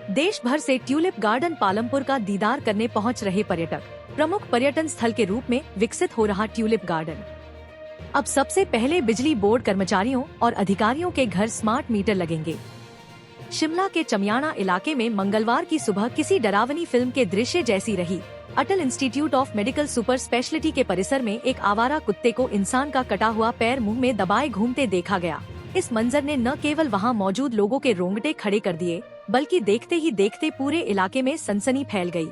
देश भर से ट्यूलिप गार्डन पालमपुर का दीदार करने पहुंच रहे पर्यटक। प्रमुख पर्यटन स्थल के रूप में विकसित हो रहा ट्यूलिप गार्डन। अब सबसे पहले बिजली बोर्ड कर्मचारियों और अधिकारियों के घर स्मार्ट मीटर लगेंगे। शिमला के चमियाना इलाके में मंगलवार की सुबह किसी डरावनी फिल्म के दृश्य जैसी रही। Atal institute of medical super speciality के परिसर में एक आवारा कुत्ते को इंसान का कटा हुआ पैर मुंह में दबाए घूमते देखा गया। इस मंजर ने न केवल वहां मौजूद लोगों के रोंगटे खड़े कर दिए, बल्कि देखते ही देखते पूरे इलाके में सनसनी फैल गई।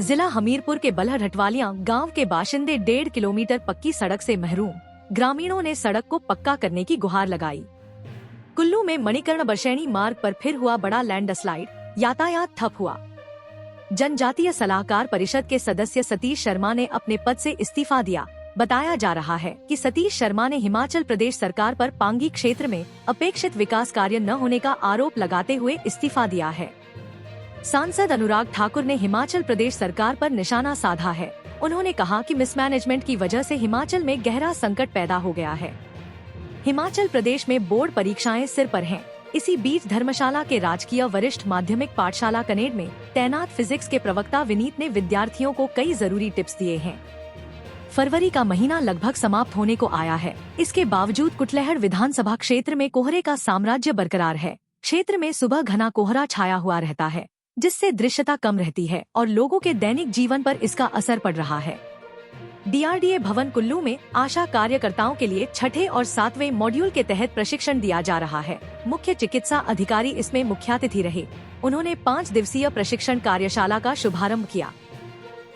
जिला हमीरपुर के बलहरहटवालियां गांव के बाशिंदे 1.5 किलोमीटर पक्की सड़क से महरूम। ग्रामीणों ने सड़क को पक्का करने की गुहार लगाई। कुल्लू में मणिकर्ण बशैनी मार्ग पर फिर हुआ बड़ा लैंडस्लाइड, यातायात ठप हुआ। जनजातीय सलाहकार परिषद के सदस्य सतीश शर्मा ने अपने पद से इस्तीफा दिया। बताया जा रहा है कि सतीश शर्मा ने हिमाचल प्रदेश सरकार पर पांगी क्षेत्र में अपेक्षित विकास कार्य न होने का आरोप लगाते हुए इस्तीफा दिया है। सांसद अनुराग ठाकुर ने हिमाचल प्रदेश सरकार पर निशाना साधा है। उन्होंने कहा कि मिसमैनेजमेंट की वजह से हिमाचल में गहरा संकट पैदा हो गया है। हिमाचल प्रदेश में बोर्ड परीक्षाएं सिर पर हैं। इसी बीच धर्मशाला के राजकीय वरिष्ठ माध्यमिक पाठशाला कनेड में तैनात फिजिक्स के प्रवक्ता विनीत ने विद्यार्थियों को कई जरूरी टिप्स दिए हैं। फरवरी का महीना लगभग समाप्त होने को आया है। इसके बावजूद कुटलैहड़ विधानसभा क्षेत्र में कोहरे का साम्राज्य बरकरार है। क्षेत्र में सुबह घना कोहरा छाया हुआ रहता है, जिससे दृश्यता कम रहती है और लोगों के दैनिक जीवन पर इसका असर पड़ रहा है। डीआरडीए भवन कुल्लू में आशा कार्यकर्ताओं के लिए 6ठे और 7वें मॉड्यूल के तहत प्रशिक्षण दिया जा रहा है। मुख्य चिकित्सा अधिकारी इसमें मुख्यातिथि रहे। उन्होंने 5 दिवसीय प्रशिक्षण कार्यशाला का शुभारंभ किया।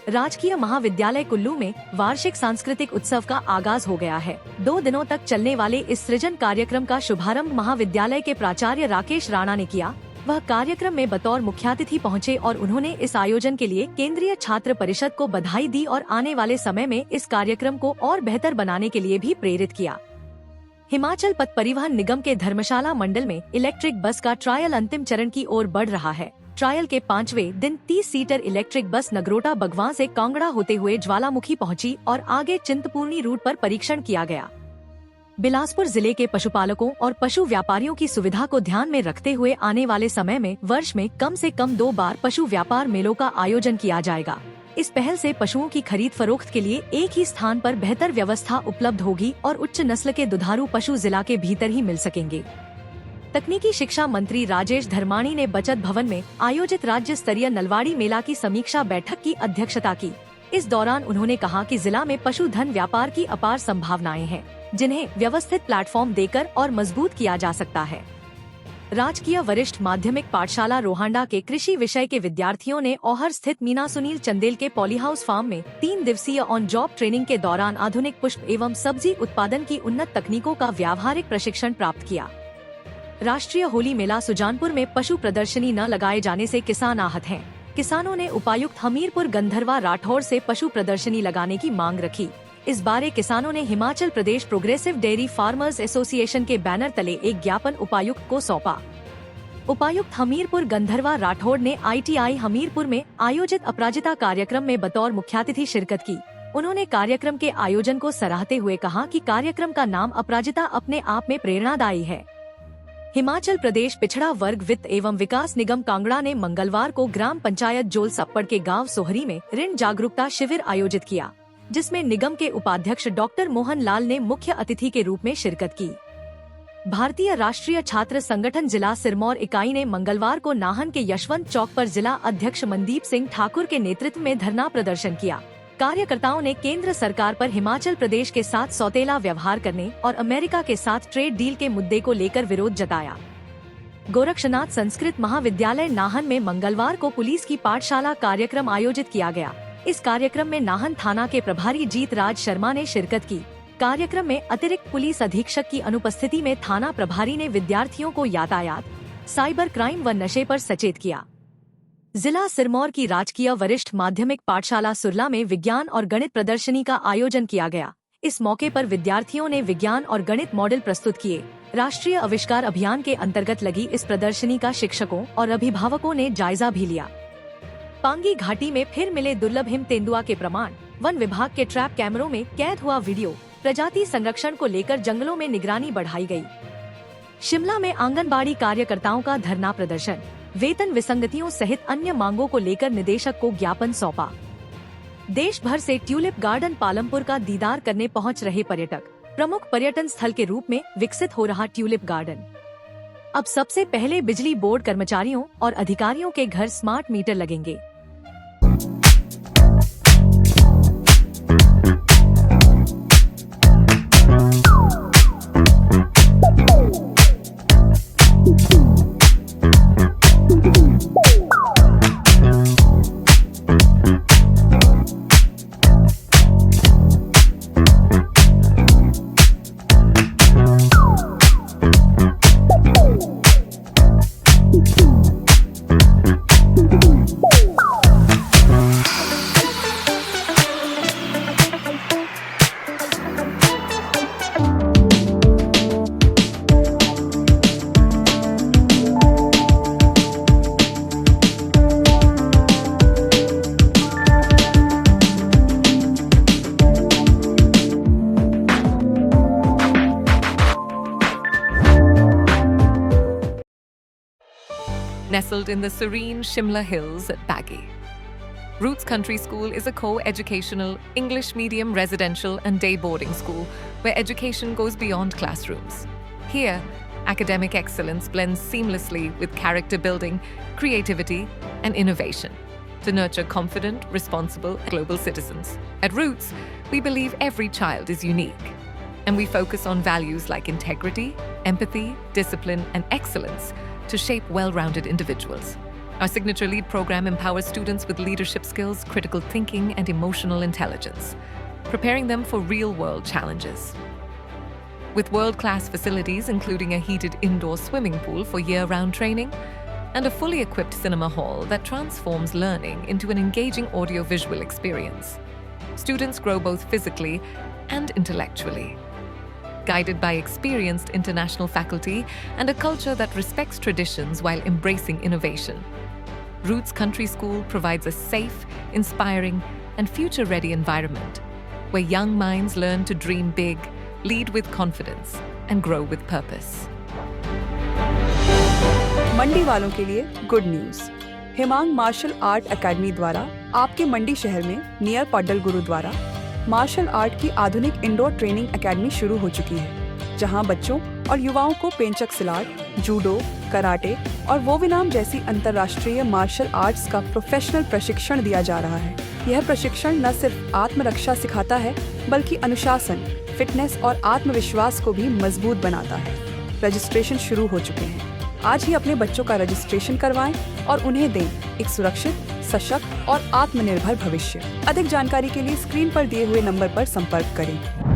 राजकीय महाविद्यालय कुल्लू में वार्षिक सांस्कृतिक उत्सव का आगाज हो गया है। 2 दिनों तक चलने वाले इस सृजन कार्यक्रम का शुभारंभ महाविद्यालय के प्राचार्य राकेश राणा ने किया। वह कार्यक्रम में बतौर मुख्यातिथि पहुंचे और उन्होंने इस आयोजन के लिए केंद्रीय छात्र परिषद को बधाई दी और आने वाले समय में इस कार्यक्रम को और बेहतर बनाने के लिए भी प्रेरित किया। हिमाचल पथ परिवहन निगम के धर्मशाला मंडल में इलेक्ट्रिक बस का ट्रायल अंतिम चरण की ओर बढ़ रहा है। ट्रायल के 5वें दिन 30 seater electric bus Nagrota Bagwan से कांगड़ा होते हुए ज्वालामुखी पहुंची और आगे चिंतपूर्णी रूट पर परीक्षण किया गया। बिलासपुर जिले के पशुपालकों और पशु व्यापारियों की सुविधा को ध्यान में रखते हुए आने वाले समय में वर्ष में कम से कम 2 बार पशु व्यापार मेलों का आयोजन किया जाएगा। इस पहल से पशुओं की खरीद फरोख्त के लिए एक ही स्थान पर बेहतर व्यवस्था उपलब्ध होगी और उच्च नस्ल के दुधारू पशु जिला के भीतर ही मिल सकेंगे। तकनीकी शिक्षा मंत्री राजेश धर्माणी ने बचत भवन में आयोजित राज्य स्तरीय नलवाड़ी मेला की समीक्षा बैठक की अध्यक्षता की। इस दौरान उन्होंने कहा कि जिला में पशुधन व्यापार की अपार संभावनाएं हैं, जिन्हें व्यवस्थित प्लेटफॉर्म देकर और मजबूत किया जा सकता है। राजकीय वरिष्ठ माध्यमिक पाठशाला रोहांडा के कृषि विषय के विद्यार्थियों ने औहर स्थित मीना सुनील चंदेल के पॉलीहाउस फार्म में 3 दिवसीय ऑन जॉब ट्रेनिंग के दौरान आधुनिक पुष्प एवं सब्जी उत्पादन की उन्नत तकनीकों का व्यावहारिक प्रशिक्षण प्राप्त किया। राष्ट्रीय होली मेला सुजानपुर में पशु प्रदर्शनी न लगाए जाने से किसान आहत हैं। किसानों ने उपायुक्त हमीरपुर गंधर्वा राठौर से पशु प्रदर्शनी लगाने की मांग रखी। इस बारे किसानों ने Himachal Pradesh progressive dairy farmers association के बैनर तले एक ज्ञापन उपायुक्त को सौंपा। उपायुक्त हमीरपुर गंधर्वा राठौर ने ITI हमीरपुर में आयोजित अपराजिता कार्यक्रम में बतौर मुख्यातिथि शिरकत की। उन्होंने कार्यक्रम के आयोजन को सराहते हुए कहा कि कार्यक्रम का नाम अपराजिता अपने आप में प्रेरणादायी है। हिमाचल प्रदेश पिछड़ा वर्ग वित्त एवं विकास निगम कांगड़ा ने मंगलवार को ग्राम पंचायत जोल सप्पड़ के गांव सोहरी में ऋण जागरूकता शिविर आयोजित किया, जिसमें निगम के उपाध्यक्ष डॉक्टर मोहन लाल ने मुख्य अतिथि के रूप में शिरकत की। भारतीय राष्ट्रीय छात्र संगठन जिला सिरमौर इकाई ने मंगलवार को नाहन के यशवंत चौक पर जिला अध्यक्ष मनदीप सिंह ठाकुर के नेतृत्व में धरना प्रदर्शन किया। कार्यकर्ताओं ने केंद्र सरकार पर हिमाचल प्रदेश के साथ सौतेला व्यवहार करने और अमेरिका के साथ ट्रेड डील के मुद्दे को लेकर विरोध जताया। गोरक्षनाथ संस्कृत महाविद्यालय नाहन में मंगलवार को पुलिस की पाठशाला कार्यक्रम आयोजित किया गया। इस कार्यक्रम में नाहन थाना के प्रभारी जीत राज शर्मा ने शिरकत की। कार्यक्रम में अतिरिक्त पुलिस अधीक्षक की अनुपस्थिति में थाना प्रभारी ने विद्यार्थियों को यातायात, साइबर क्राइम व नशे पर सचेत किया। जिला सिरमौर की राजकीय वरिष्ठ माध्यमिक पाठशाला सुरला में विज्ञान और गणित प्रदर्शनी का आयोजन किया गया। इस मौके पर विद्यार्थियों ने विज्ञान और गणित मॉडल प्रस्तुत किए। राष्ट्रीय आविष्कार अभियान के अंतर्गत लगी इस प्रदर्शनी का शिक्षकों और अभिभावकों ने जायजा भी लिया। पांगी घाटी में फिर मिले दुर्लभ हिम तेंदुआ के प्रमाण। वन विभाग के ट्रैप कैमरों में कैद हुआ वीडियो। प्रजाति संरक्षण को लेकर जंगलों में निगरानी बढ़ाई गई। शिमला में आंगनबाड़ी कार्यकर्ताओं का धरना प्रदर्शन। वेतन विसंगतियों सहित अन्य मांगों को लेकर निदेशक को ज्ञापन सौंपा। देश भर से ट्यूलिप गार्डन पालमपुर का दीदार करने पहुंच रहे पर्यटक। प्रमुख पर्यटन स्थल के रूप में विकसित हो रहा ट्यूलिप गार्डन। अब सबसे पहले बिजली बोर्ड कर्मचारियों और अधिकारियों के घर स्मार्ट मीटर लगेंगे। Nestled in the serene Shimla Hills at Baggy. Roots Country School is a co-educational English medium residential and day boarding school where education goes beyond classrooms. Here, academic excellence blends seamlessly with character building, creativity, and innovation to nurture confident, responsible, global citizens. At Roots, we believe every child is unique, and we focus on values like integrity, empathy, discipline, and excellence to shape well-rounded individuals. Our signature lead program empowers students with leadership skills, critical thinking, and emotional intelligence, preparing them for real-world challenges. With world-class facilities including a heated indoor swimming pool for year-round training and a fully equipped cinema hall that transforms learning into an engaging audio-visual experience, students grow both physically and intellectually. Guided by experienced international faculty and a culture that respects traditions while embracing innovation, Roots Country School provides a safe, inspiring, and future-ready environment where young minds learn to dream big, lead with confidence, and grow with purpose. Mandi वालों के लिए good news. Himang martial art academy द्वारा आपके मंडी शहर में near Paddal Gurudwara martial art की आधुनिक indoor training academy शुरू हो चुकी है, जहां बच्चों और युवाओं को पेंचक सिलाट, जूडो, कराटे और वोविनाम जैसी अंतर्राष्ट्रीय मार्शल आर्ट्स का प्रोफेशनल प्रशिक्षण दिया जा रहा है। यह प्रशिक्षण न सिर्फ आत्मरक्षा सिखाता है, बल्कि अनुशासन, फिटनेस और आत्मविश्वास को भी मजबूत बनाता है। रजिस्ट्रेशन शुरू हो चुके हैं। आज ही अपने बच्चों का रजिस्ट्रेशन करवाएं और उन्हें दें एक सुरक्षित, सशक्त और आत्मनिर्भर भविष्य। अधिक जानकारी के लिए स्क्रीन पर दिए हुए नंबर पर संपर्क करें।